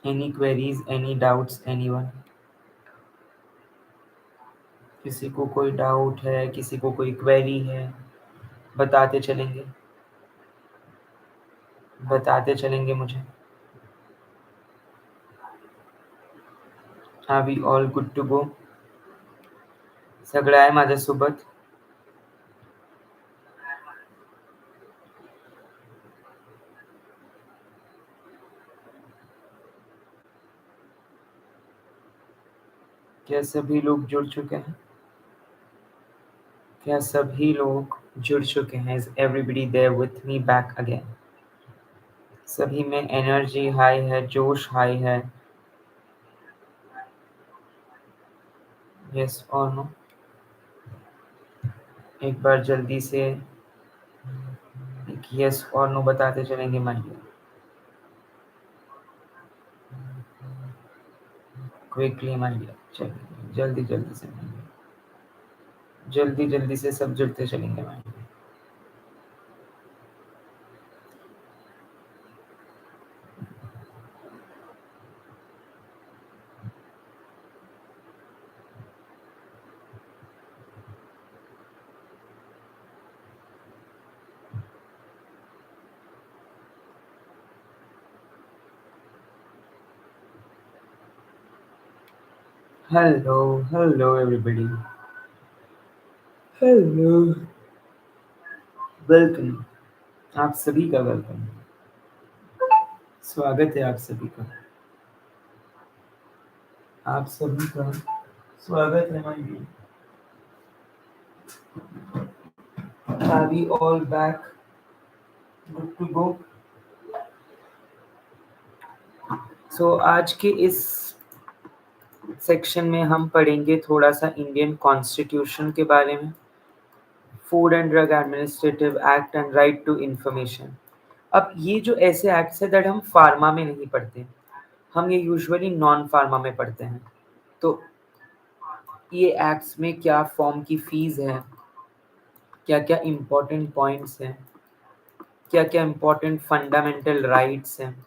Any queries, any doubts, anyone? किसी को कोई डाउट है, किसी को कोई क्वेरी है? बताते चलेंगे, बताते चलेंगे मुझे। Are we all good to go? सगळं आहे माझ्यासोबत? क्या सभी लोग जुड़ चुके हैं? क्या सभी लोग जुड़ चुके हैं? Is everybody there with me back again? सभी में एनर्जी हाई है, जोश हाई है? यस और नो? एक बार जल्दी से एक यस और नो बताते चलेंगे माइंड। क्विकली माइंड, चलिए जल्दी जल्दी से, जल्दी जल्दी से सब जुड़ते चलेंगे mind. Hello hello everybody, hello, welcome, आप सभी का वेलकम, स्वागत है आप सभी का, आप सभी का स्वागत है my dear. Are we all back, good to go? So आज के इस सेक्शन में हम पढ़ेंगे थोड़ा सा इंडियन कॉन्स्टिट्यूशन के बारे में, food and drug administrative act and right to information. अब ये जो ऐसे एक्ट्स है दैट हम फार्मा में नहीं पढ़ते, हम ये यूजुअली नॉन फार्मा में पढ़ते हैं। तो ये एक्ट्स में क्या फॉर्म की फीस है, क्या क्या इम्पोर्टेंट पॉइंट्स हैं, क्या क्या इम्पोर्टेंट फंडामेंटल राइट्स हैं,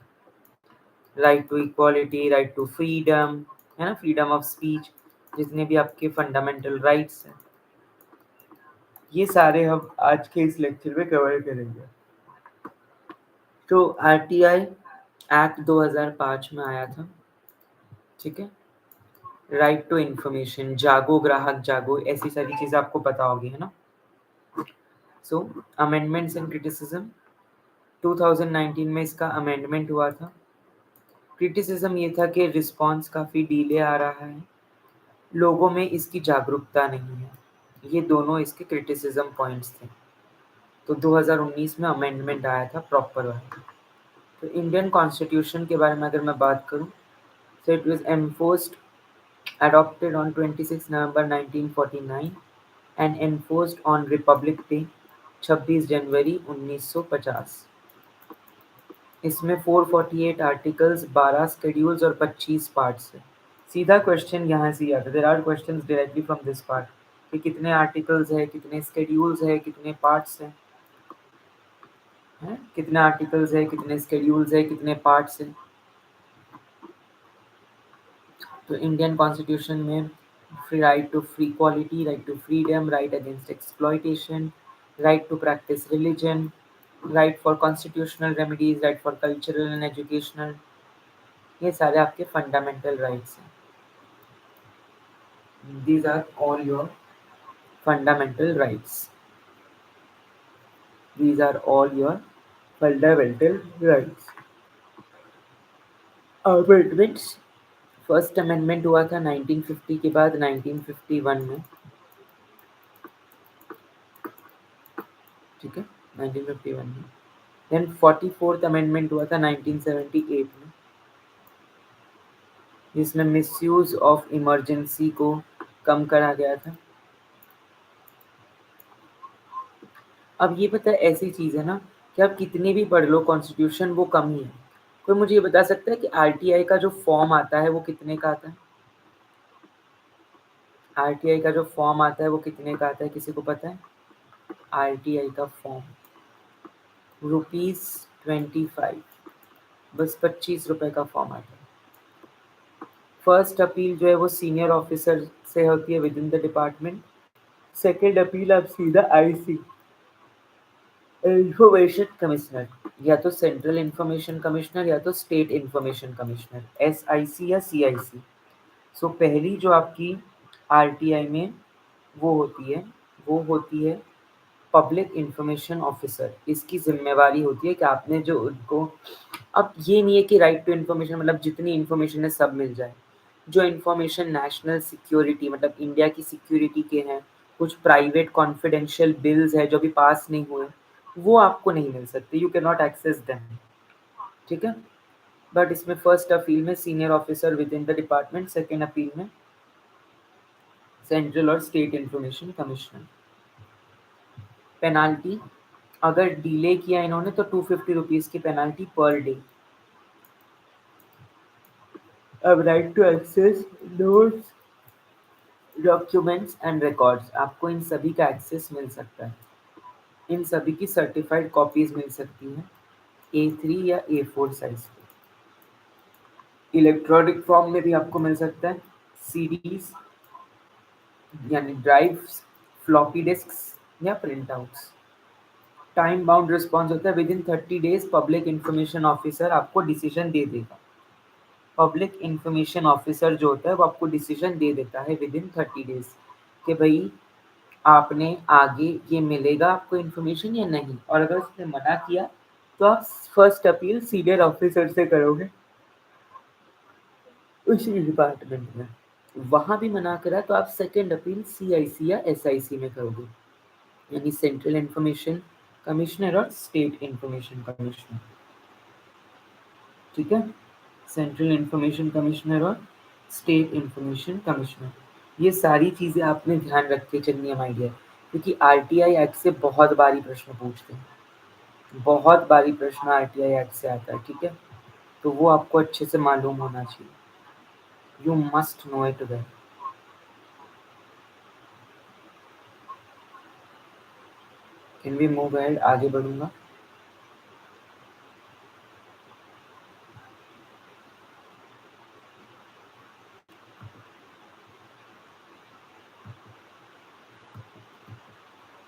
right to equality, right to freedom, है ना, फ्रीडम ऑफ स्पीच, जितने भी आपके फंडामेंटल राइट्स हैं, ये सारे हम आज के इस लेक्चर में कवर करेंगे। तो आरटीआई एक्ट 2005 में आया था, ठीक है। राइट टू इंफॉर्मेशन, जागो ग्राहक जागो, ऐसी सारी चीज़ें आपको पता होगी, है ना। सो अमेंडमेंट्स एंड क्रिटिसिज्म, 2019 में इसका अमेंडमेंट हुआ था। क्रिटिसिज्म ये था कि रिस्पांस काफ़ी डिले आ रहा है, लोगों में इसकी जागरूकता नहीं है, ये दोनों इसके क्रिटिसिज्म पॉइंट्स थे। तो 2019 में अमेंडमेंट आया था प्रॉपर वाला। तो इंडियन कॉन्स्टिट्यूशन के बारे में अगर मैं बात करूं, तो it was enforced, adopted on 26 November 1949 and enforced on Republic Day 26 जनवरी 1950। इसमें 448 आर्टिकल्स, 12 शेड्यूल्स और 25 पार्ट्स है। सीधा क्वेश्चन यहाँ से ही आता है, there are questions directly from this part कि कितने आर्टिकल्स है, कितने शेड्यूल्स है, कितने पार्ट्स हैं, कितने आर्टिकल्स है, कितने शेड्यूल्स है, कितने पार्ट्स हैं। तो इंडियन कॉन्स्टिट्यूशन में free right to free equality, right to freedom, right against exploitation, right to practice religion, right for constitutional remedies, right for cultural and educational, ये सारे आपके फंडामेंटल राइट्स हैं। These are all your fundamental rights. These are all your fundamental rights. Amendments, first amendment हुआ था 1950 के बाद 1951 में, ठीक है, 1951 में। देन 44th अमेंडमेंट हुआ था 1978 में, जिसमें मिसयूज ऑफ इमरजेंसी को कम करा गया था। अब ये पता है ऐसी चीज़ है ना कि आप कितने भी पढ़ लो कॉन्स्टिट्यूशन, वो कम ही है। कोई मुझे ये बता सकता है कि आरटीआई का जो फॉर्म आता है वो कितने का आता है? आरटीआई का जो फॉर्म आता है वो कितने का आता है, किसी को पता है? आरटीआई का फॉर्म ₹25, बस 25 रुपए का फॉर्म आता है। फर्स्ट अपील जो है वो सीनियर ऑफिसर से होती है with in the department. Second appeal आप सीधा आईसी इंफॉर्मेशन कमिश्नर, या तो सेंट्रल इंफॉर्मेशन कमिश्नर या तो स्टेट इंफॉर्मेशन कमिश्नर, एसआईसी या सीआईसी। सो पहली जो आपकी आरटीआई में वो होती है, वो होती है पब्लिक इंफॉर्मेशन ऑफिसर। इसकी जिम्मेवारी होती है कि आपने जो उनको, अब ये नहीं है कि राइट टू इन्फॉर्मेशन मतलब जितनी इन्फॉर्मेशन है सब मिल जाए। जो इन्फॉर्मेशन नेशनल सिक्योरिटी मतलब इंडिया की सिक्योरिटी के हैं, कुछ प्राइवेट कॉन्फिडेंशियल बिल्स है जो अभी पास नहीं हुए, वो आपको नहीं मिल सकते, you can not access them. ठीक है, बट इसमें फर्स्ट अपील में senior officer within the department, second appeal में सेंट्रल और स्टेट इंफॉर्मेशन कमिश्नर। पेनाल्टी, अगर डिले किया इन्होंने तो 250 रुपीज़ की पेनाल्टी पर डे। अब right to access notes, documents and records, आपको इन सभी का एक्सेस मिल सकता है। इन सभी की सर्टिफाइड कॉपीज मिल सकती हैं A3 या A4 साइज पे। इलेक्ट्रॉनिक फॉर्म में भी आपको मिल सकता है, सीडीज यानी ड्राइव्स, फ्लॉपी डिस्क्स या print outs. Time bound response होता है with in 30 days public information officer आपको डिसीजन दे देगा। पब्लिक इंफॉर्मेशन ऑफिसर जो होता है वो आपको डिसीजन दे देता है विद इन 30 डेज कि भाई आपने आगे ये मिलेगा आपको इन्फॉर्मेशन या नहीं। और अगर उसने मना किया तो आप फर्स्ट अपील सीनियर ऑफिसर से करोगे उसी डिपार्टमेंट में। वहाँ भी मना करा तो आप सेकेंड अपील सीआईसी या एसआईसी में करोगे, यानी सेंट्रल इंफॉर्मेशन कमिश्नर और स्टेट इंफॉर्मेशन कमिश्नर। ठीक है, सेंट्रल इंफॉर्मेशन कमिश्नर और स्टेट इंफॉर्मेशन कमिश्नर। ये सारी चीज़ें आपने ध्यान रख के चलनी है माय डियर, क्योंकि आरटीआई एक्ट से बहुत बारी प्रश्न पूछते हैं, बहुत बारी प्रश्न आरटीआई एक्ट से आता है। ठीक है, तो वो आपको अच्छे से मालूम होना चाहिए, you must know it well. Can we move ahead, आगे बढ़ूंगा।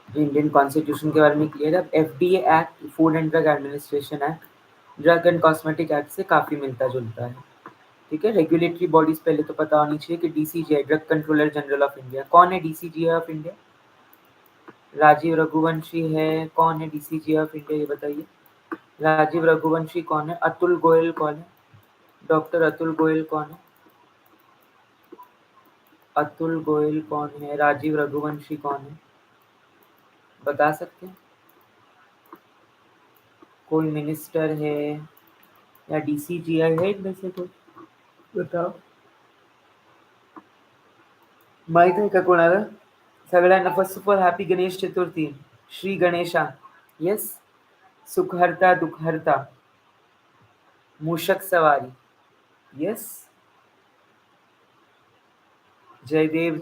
इंडियन कॉन्स्टिट्यूशन के बारे में क्लियर है। FDA act, food and drug administration act, drug and cosmetic act से काफ़ी मिलता जुलता है। ठीक है, रेगुलेटरी बॉडीज पहले तो पता होनी चाहिए कि DCGI, drug controller general of India. कौन है DCGI of India? Rajiv Raghuvanshi है। कौन है डीसीजीआई ऑफ इंडिया, ये बताइए। राजीव रघुवंशी कौन है? अतुल गोयल कौन है? डॉक्टर अतुल गोयल कौन है? अतुल गोयल कौन है? राजीव रघुवंशी कौन है? बता सकते हैं? कोई मिनिस्टर है या डीसीजीआई है इनमें से कोई? बताओ, माहित आहे का कोणाला? सगळ्यांना first of all happy Ganesh Chaturthi, Shri Ganesha. Yes, सुखहर्ता दुखहर्ता, मूषक सवारी। यस, जय देव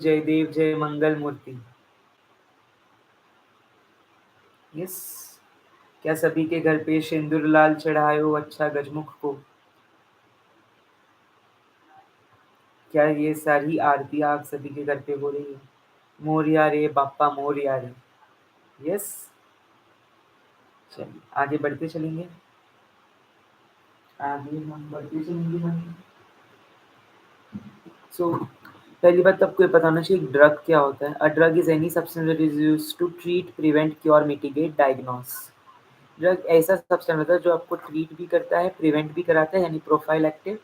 जय मंगल मूर्ति। यस, क्या सभी के घर पे सिंदूर लाल चढ़ायो अच्छा गजमुख को? क्या ये सारी आरती आप सभी के घर पे हो रही है? मोरिया रे बाप्पा मोरिया रे। यस, चलिए आगे बढ़ते चलेंगे, आगे हम बढ़ते चलेंगे। सो पहली बात तो आपको ये पता होना चाहिए ड्रग क्या होता है। A drug is any substance that is used to treat, prevent, cure, mitigate, diagnose. Drug ऐसा सब्सटेंस होता है जो आपको ट्रीट भी करता है, प्रिवेंट भी कराता है यानी प्रोफाइलैक्टिव,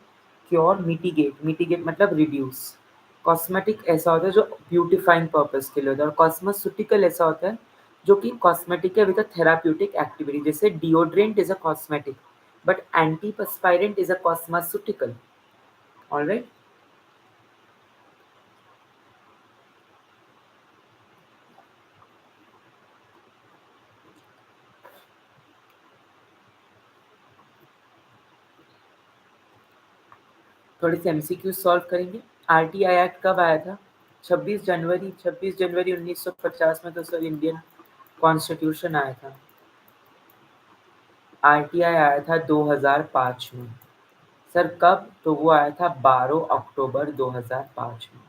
क्योर, मिटिगेट, मिटिगेट मतलब रिड्यूस। कॉस्मेटिक ऐसा होता है जो ब्यूटिफाइंग पर्पस के लिए होता है, और कॉस्मेस्यूटिकल ऐसा होता है जो कि कॉस्मेटिक है विद अ थेराप्यूटिक एक्टिविटी। जैसे deodorant is a cosmetic but antiperspirant is a cosmeceutical. Alright, थोड़े से एमसीक्यू सॉल्व करेंगे। आरटीआई एक्ट कब आया था? 26 जनवरी, 26 जनवरी 1950 में तो सर इंडियन कॉन्स्टिट्यूशन आया था। आरटीआई आया था 2005 में, सर कब? तो वो आया था 12 अक्टूबर 2005 में।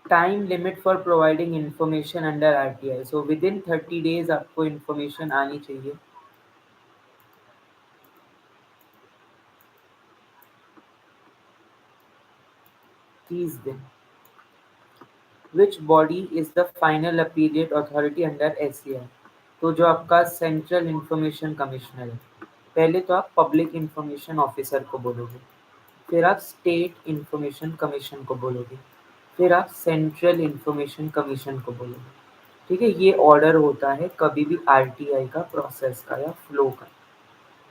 Time limit for providing information under RTI, so with in 30 days आपको इन्फॉर्मेशन आनी चाहिए। 30 दिन। Which body is the final appellate authority under SCI? तो जो आपका सेंट्रल इंफॉर्मेशन कमिश्नर है। पहले तो आप पब्लिक इंफॉर्मेशन ऑफिसर को बोलोगे, फिर आप स्टेट इंफॉर्मेशन कमीशन को बोलोगे, फिर आप सेंट्रल इंफॉर्मेशन कमीशन को बोलोगे। ठीक है, ये ऑर्डर होता है कभी भी आरटीआई का प्रोसेस का या फ्लो का।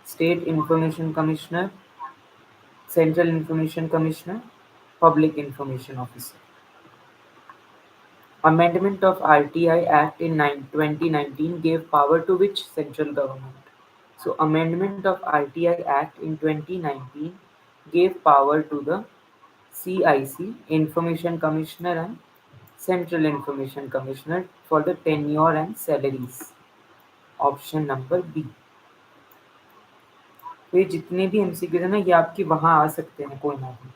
State information commissioner, central information commissioner, public information officer. Amendment of RTI Act in 2019 gave power to which central government? So, amendment of RTI Act in 2019 gave power to the CIC, Information Commissioner and Central Information Commissioner for the tenure and salaries. Option number B. तो ये जितने भी MCQs है ना, ये आपके वहां आ सकते हैं कोई ना कोई,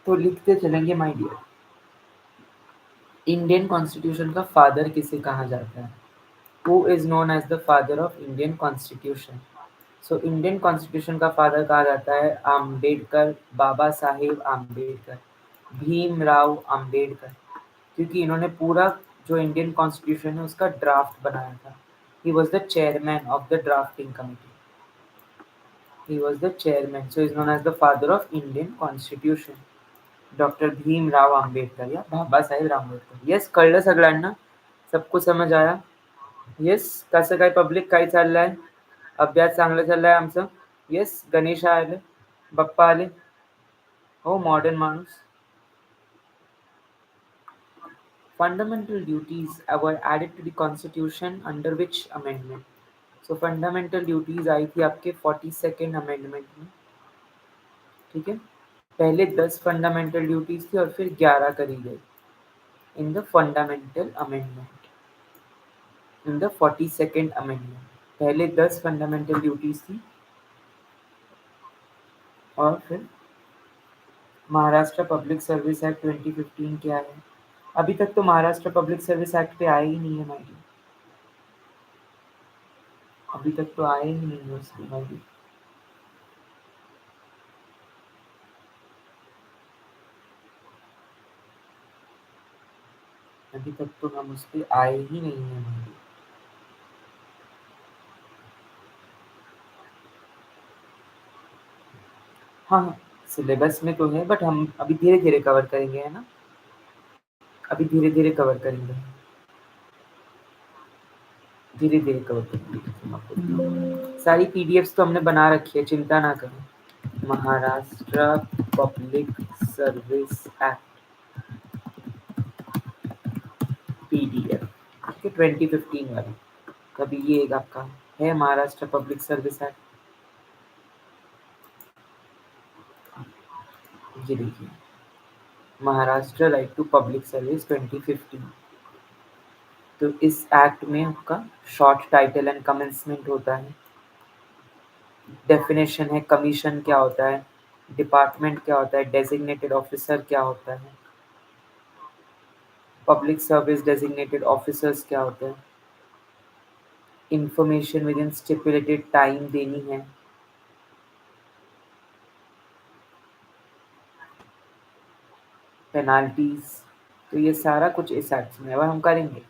तो लिखते चलेंगे माय डियर। इंडियन कॉन्स्टिट्यूशन का फादर किसे कहा जाता है? Who is known as the father of Indian Constitution? So Indian constitution का फादर कहा जाता है आम्बेडकर, बाबा साहेब आम्बेडकर, भीमराव आम्बेडकर, क्योंकि इन्होंने पूरा जो इंडियन कॉन्स्टिट्यूशन है उसका ड्राफ्ट बनाया था। He was the chairman of the drafting committee. He was the chairman, so he is known as the father of Indian Constitution. Doctor Bhimrao Ambedkar या बाबा साहेब आंबेडकर. येस, कळलं सगळ्यांना? सबको समज आया? येस. कसं काय पब्लिक, काय चाललंय? अभ्यास चांगला चाललाय आमचं? येस. गणेश आले, बाप्पा आले. हो, मॉडर्न माणूस. Fundamental duties were added to the constitution under which amendment? So fundamental duties आई थी आपके 42nd अमेंडमेंट में। ठीक है, पहले 10 फंडामेंटल ड्यूटीज थी और फिर 11 करी गई in the fundamental amendment, in the 42nd amendment. पहले 10 फंडामेंटल ड्यूटीज थी और फिर महाराष्ट्र पब्लिक सर्विस एक्ट 2015 क्या है? अभी तक तो महाराष्ट्र पब्लिक सर्विस एक्ट पे आया ही नहीं है भाई, अभी तक तो आया ही नहीं है उसकी भाई। अभी तक तो हम उस पर आए ही नहीं है भाई। हाँ हाँ, सिलेबस में तो है, बट हम अभी धीरे धीरे कवर करेंगे, है ना? अभी धीरे धीरे कवर करेंगे, धीरे धीरे कवर करेंगे। सारी पीडीएफ्स तो हमने बना रखी है, चिंता ना करें। Maharashtra public service act PDF, ठीक है, 2015 वाली। कभी ये एक आपका है महाराष्ट्र पब्लिक सर्विस एक्ट, ये देखिए, Maharashtra right to public service 2015। तो इस एक्ट में आपका शॉर्ट टाइटल एंड कमेंसमेंट होता है, डेफिनेशन है कमीशन क्या होता है, डिपार्टमेंट क्या होता है, डेजिग्नेटेड ऑफिसर क्या होता है, पब्लिक सर्विस डेजिग्नेटेड ऑफिसर्स क्या होते हैं, information with in stipulated time देनी है, पेनाल्टीज। तो ये सारा कुछ इस एक्ट में अब हम करेंगे।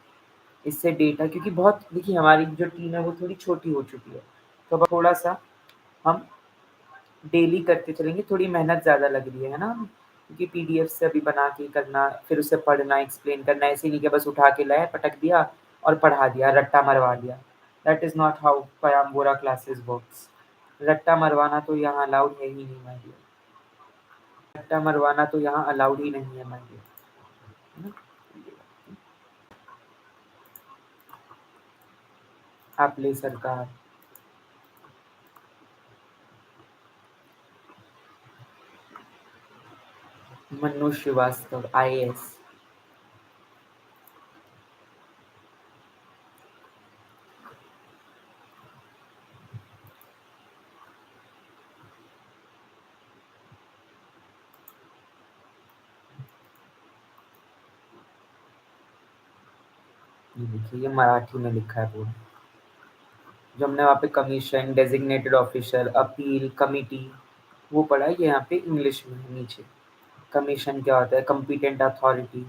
इससे डेटा, क्योंकि बहुत देखिए हमारी जो टीम है वो थोड़ी छोटी हो चुकी है, तो अब थोड़ा सा हम डेली करते चलेंगे, थोड़ी मेहनत ज़्यादा लग रही है ना, क्योंकि पीडीएफ से अभी बना के करना, फिर उसे पढ़ना, एक्सप्लेन करना, ऐसे नहीं कि बस उठा के लाए, पटक दिया और पढ़ा दिया, रट्टा मरवा दिया। दैट इज़ नॉट हाउ पयाम्बोरा क्लासेस वर्क्स। रट्टा मरवाना तो यहाँ अलाउड है ही नहीं माय डियर, रट्टा मरवाना तो यहाँ अलाउड ही नहीं है माय डियर। आपले सरकार, मनु श्रीवास्तव आईएएस। ये देखिए, ये मराठी में लिखा है पूरा। जो हमने वहाँ पे commission, designated officer, appeal, committee वो पढ़ा है, ये यहाँ पे इंग्लिश में है नीचे। कमीशन क्या होता है? Competent authority,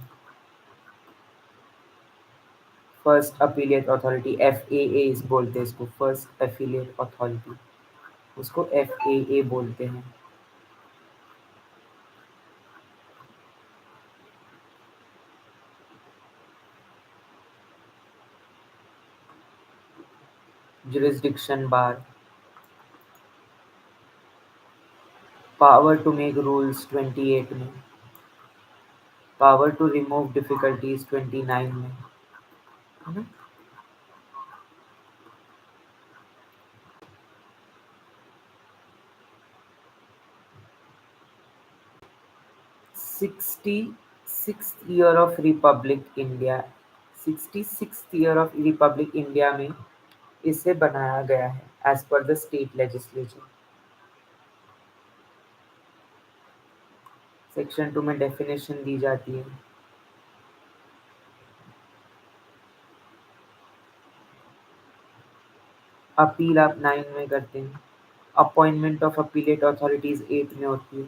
first appellate authority, FAA बोलते हैं इसको, फर्स्ट एफिलिएट अथॉरिटी, उसको एफएए बोलते हैं। जुरिस्डिक्शन बार, पावर टू मेक रूल्स 28 में, पावर टू रिमूव डिफिकल्टीज 29 में, है ना? 66th year of Republic India, 66th year of Republic India में इसे बनाया गया है as per the state legislature. Section 2 में डेफिनेशन दी जाती है। अपील आप 9 में करते हैं। अपॉइंटमेंट ऑफ अपीलेट अथॉरिटीज 8 में होती है।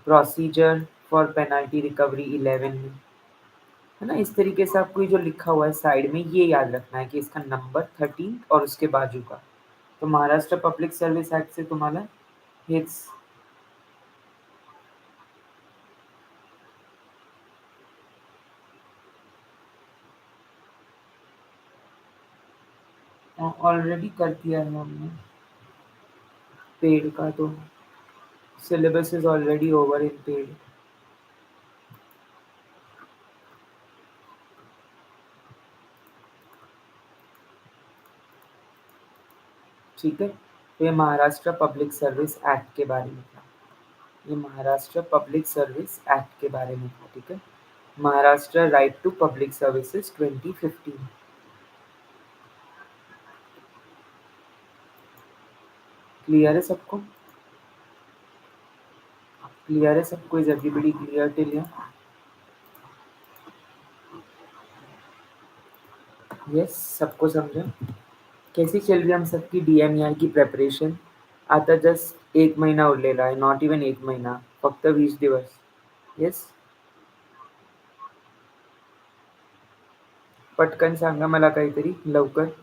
प्रोसीजर फॉर पेनल्टी रिकवरी 11 में, है ना? इस तरीके से आपको ये जो लिखा हुआ है साइड में, ये याद रखना है कि इसका नंबर 13 और उसके बाजू का। तो महाराष्ट्र पब्लिक सर्विस एक्ट से तुम्हाला हेच ऑलरेडी कर दिया है हमने। पेड का तो syllabus is already over in paid. ठीक है, तो ये महाराष्ट्र पब्लिक सर्विस एक्ट के बारे में था। ये महाराष्ट्र पब्लिक सर्विस एक्ट के बारे में था। ठीक है, Maharashtra right to public services 2015। Clear है सबको? क्लियर है सबको? Is everybody clear till here? Yes, सबको समझा? कैसी चल रही है हम सबकी डीएमईआई की प्रेपरेशन? आता जस्ट 1 महिना उरलेला आहे, नॉट इवन 1 महिना, फक्त 20 दिवस. येस, पटकन सांगा मला काहीतरी लवकर.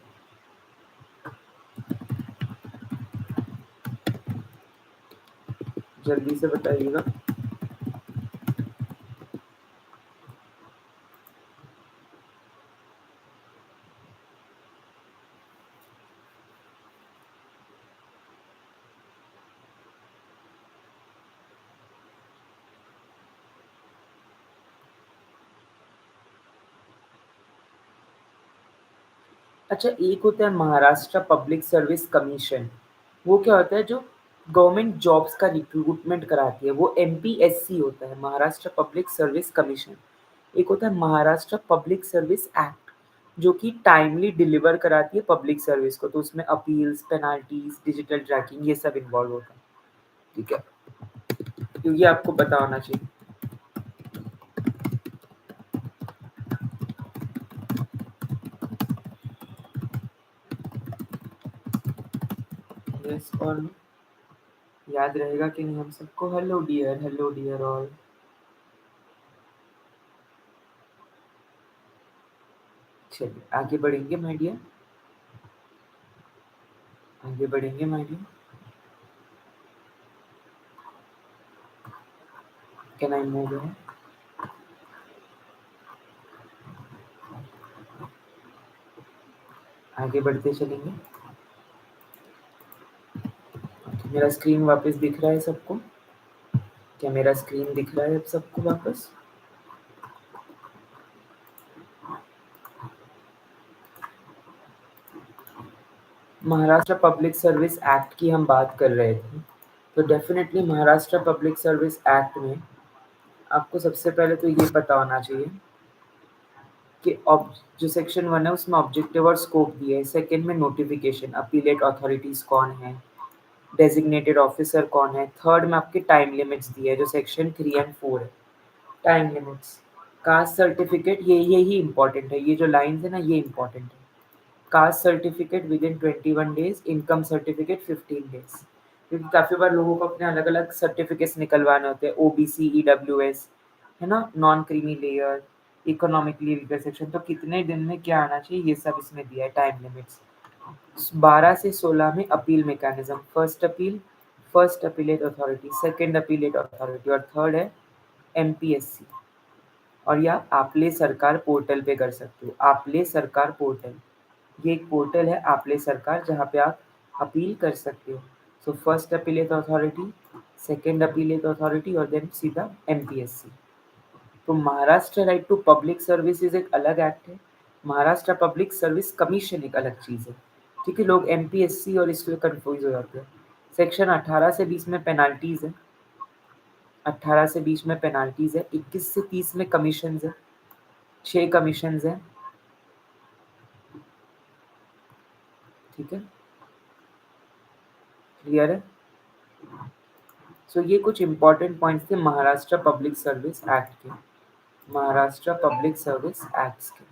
जल्दी से बताइएगा. अच्छा, एक होता है महाराष्ट्र पब्लिक सर्विस कमीशन। वो क्या होता है? जो गवर्नमेंट जॉब्स का रिक्रूटमेंट कराती है, वो एमपीएससी होता है, महाराष्ट्र पब्लिक सर्विस कमीशन। एक होता है महाराष्ट्र पब्लिक सर्विस एक्ट, जो कि टाइमली डिलीवर कराती है पब्लिक सर्विस को, तो उसमें अपील्स, पेनाल्टीज, डिजिटल ट्रैकिंग ये सब इन्वॉल्व होता है। ठीक है, क्योंकि आपको पता होना चाहिए। यस और नो? याद रहेगा कि नहीं हम सबको? Hello dear all. चलिए आगे बढ़ेंगे माय डियर, आगे बढ़ेंगे my dear. Can I move है? आगे बढ़ते चलेंगे। मेरा स्क्रीन वापस दिख रहा है सबको? क्या मेरा स्क्रीन दिख रहा है अब सबको वापस? महाराष्ट्र पब्लिक सर्विस एक्ट की हम बात कर रहे थे, तो definitely Maharashtra public service act में आपको सबसे पहले तो ये पता होना चाहिए कि जो सेक्शन 1 है उसमें ऑब्जेक्टिव और स्कोप दिया है। सेकंड में नोटिफिकेशन, अपीलेट अथॉरिटीज कौन है, डेजिग्नेटेड ऑफिसर कौन है। थर्ड में आपके टाइम लिमिट्स दिए है, जो सेक्शन 3 एंड 4 है, टाइम लिमिट्स। कास्ट सर्टिफिकेट, ये यही इंपॉर्टेंट है, ये जो लाइंस है ना ये इंपॉर्टेंट है। Caste certificate with in 21 days, income certificate 15 days. क्योंकि काफ़ी बार लोगों को अपने अलग अलग सर्टिफिकेट्स निकलवाने होते हैं, OBC, EWS, है ना, non creamy layer, economically weaker section, तो कितने दिन में क्या आना चाहिए ये सब इसमें दिया है, टाइम लिमिट्स। 12 से 16 में appeal mechanism, first appellate authority, second appellate authority और थर्ड है MPSC। और या आपले सरकार पोर्टल पे कर सकते हो, आपले सरकार पोर्टल, ये एक पोर्टल है आपले सरकार जहाँ पे आप अपील कर सकते हो। So first appellate authority, second appellate authority और देन सीधा MPSC। तो Maharashtra right to public services एक अलग एक्ट है, महाराष्ट्र पब्लिक सर्विस कमीशन एक अलग चीज़ है। ठीक है, लोग MPSC और इसलिए कंफ्यूज हो जाते हैं। सेक्शन 18 से 20 में पेनाल्टीज है, 18 से 20 में पेनाल्टीज है, 21 से 30 में कमीशन है, 6 कमीशन है। ठीक है, क्लियर है। सो ये कुछ इंपॉर्टेंट पॉइंट्स थे महाराष्ट्र पब्लिक सर्विस एक्ट के, महाराष्ट्र पब्लिक सर्विस एक्ट्स के।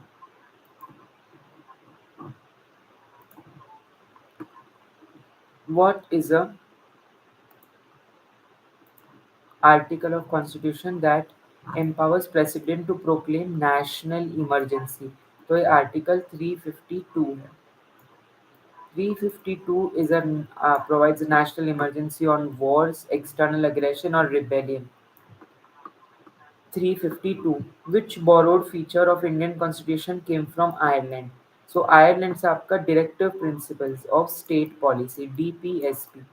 What is a article of constitution that empowers president to proclaim national emergency? तो ये आर्टिकल 352 है। 352 is a provides a national emergency on wars, external aggression or rebellion. 352, which borrowed feature of Indian constitution came from Ireland. So Ireland से आपका directive principles of state policy, DPSP,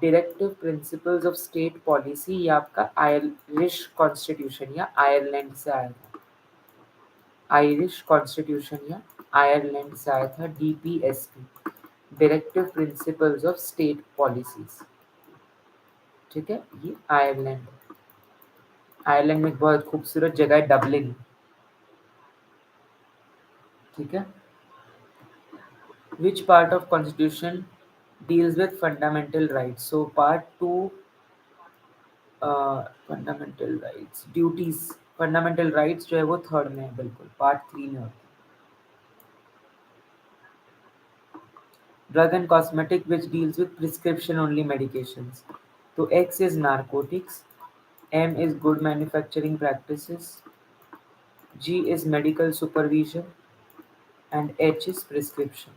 directive principles of state policy, ये आपका Irish constitution या Ireland से आया था, Irish constitution या Ireland से आया था, DPSP, directive principles of state policies. ठीक है, ये आयरलैंड, आयरलैंड में एक बहुत खूबसूरत जगह है डबलिन। ठीक है, which part of constitution deals with fundamental rights? So part 2 fundamental rights, duties, fundamental rights जो है वो थर्ड में है, बिल्कुल पार्ट 3 में होता है। Drug and cosmetic which deals with prescription only medications, तो X is narcotics, M is good manufacturing practices, G is medical supervision and H is prescription.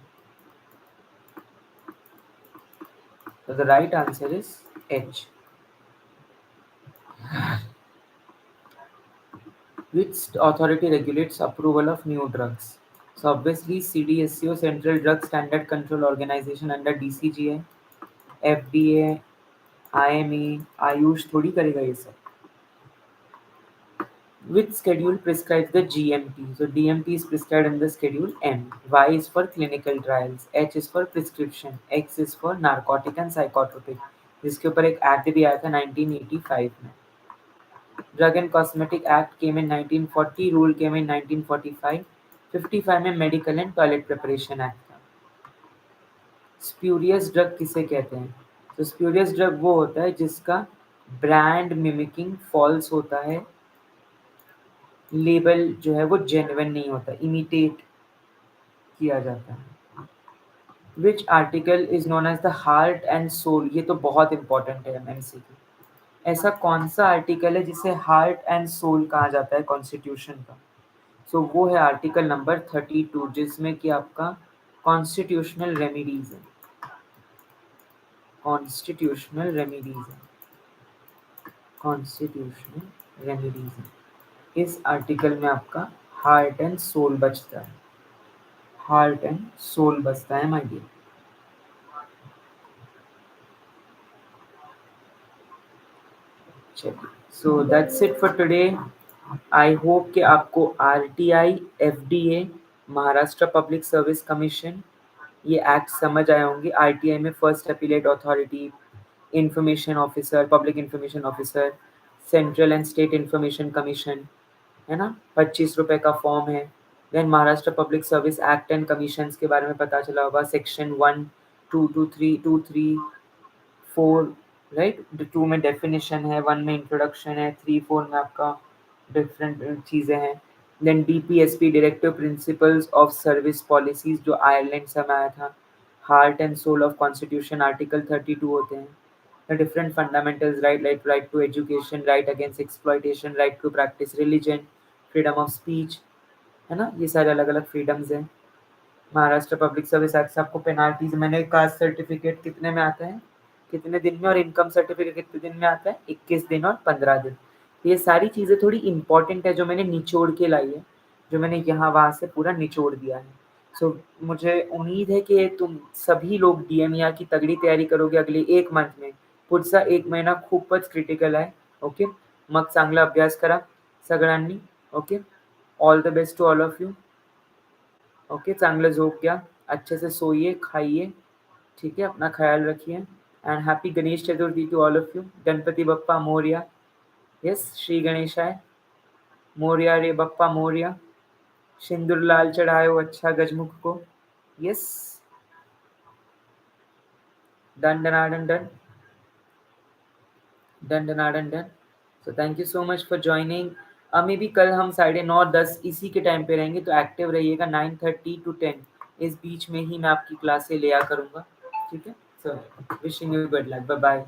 So the right answer is H. Which authority regulates approval of new drugs? So obviously CDSCO, Central Drug Standard Control Organization under DCGI, FDA, IME, Ayush थोड़ी करेगा ये सब। Which schedule prescribes the GMP? So DMP is prescribed in the schedule M. Y is for clinical trials, H is for prescription, X is for narcotic and psychotropic, जिसके ऊपर एक act भी आया था 1985 में। Drug and cosmetic act came in 1940, rule came in 1945, 55 में medical and toilet preparation act था। Spurious drug किसे कहते हैं? तो स्प्यूरियस ड्रग वो होता है जिसका ब्रांड मिमिकिंग फॉल्स होता है, लेबल जो है वो जेन्युइन नहीं होता, इमिटेट किया जाता है। Which article is known as the heart and soul? ये तो बहुत इंपॉर्टेंट है MCQ। ऐसा कौन सा आर्टिकल है जिसे हार्ट एंड सोल कहा जाता है कॉन्स्टिट्यूशन का? सो वो है आर्टिकल नंबर 32, जिसमें कि आपका कॉन्स्टिट्यूशनल रेमिडीज है, कॉन्स्टिट्यूशनल रेमिडीज है, कॉन्स्टिट्यूशनल रेमिडीज है। इस आर्टिकल में आपका हार्ट एंड सोल बचता है, हार्ट एंड सोल बचता है माय डियर। चलिए, so that's it for today. I hope कि आपको RTI, FDA, Maharashtra public service commission, ये एक्ट समझ आए होंगे। RTI में first appellate authority, information officer, public information officer, central and state information commission, है ना, 25 रुपए का फॉर्म है। Then Maharashtra public service act and commission के बारे में पता चला होगा, सेक्शन 1, 2, 2, 3, 2, 3, 4, राइट। 2 में डेफिनेशन है, 1 में इंट्रोडक्शन है, 3, 4 में आपका डिफरेंट चीज़ें हैं। Then DPSP, directive principles of service policies, जो आयरलैंड से हमें आया था। Heart and soul of constitution article 32 होते हैं। The different fundamentals, right like right to education, right against exploitation, right to practise religion, freedom of speech, है ना, ये सारे अलग अलग फ्रीडम्स हैं। महाराष्ट्र पब्लिक सर्विस एक्ट से आपको पेनाल्टीज, मैंने कास्ट सर्टिफिकेट कितने में आता है, कितने दिन में, और इनकम सर्टिफिकेट कितने दिन में आता है, 21 दिन और 15 दिन। ये सारी चीज़ें थोड़ी इंपॉर्टेंट है जो मैंने निचोड़ के लाई है, जो मैंने यहाँ वहाँ से पूरा निचोड़ दिया है। सो मुझे उम्मीद है कि तुम सभी लोग डीएम या की तगड़ी तयारी करोगे अगले 1 मंथ में। पुढचा 1 महिना खूपच क्रिटिकल आहे. ओके, मग चांगला अभ्यास करा सगळ्यांनी. Okay, all the best to all of you. Okay, चांगलं झोप घ्या, अच्छे से सोइए, खाइए, ठीक है, अपना ख्याल रखिए, and happy Ganesh Chaturthi to all of you. Ganpati Bappa Morya. Yes, Shri गणेशाय मोरया रे बप्पा मोरया. सिंदूर लाल चढ़ायो अच्छा गजमुख को. यस, डन डनाडन डन, डन डनाडन डन. So thank you so much for joining. Maybe कल हम 9:30 इसी के टाइम पे रहेंगे, तो एक्टिव रहिएगा. 9:30 to 10 इस बीच में ही मैं आपकी क्लासे लिया करूँगा. ठीक है, so wishing you good luck. Bye bye.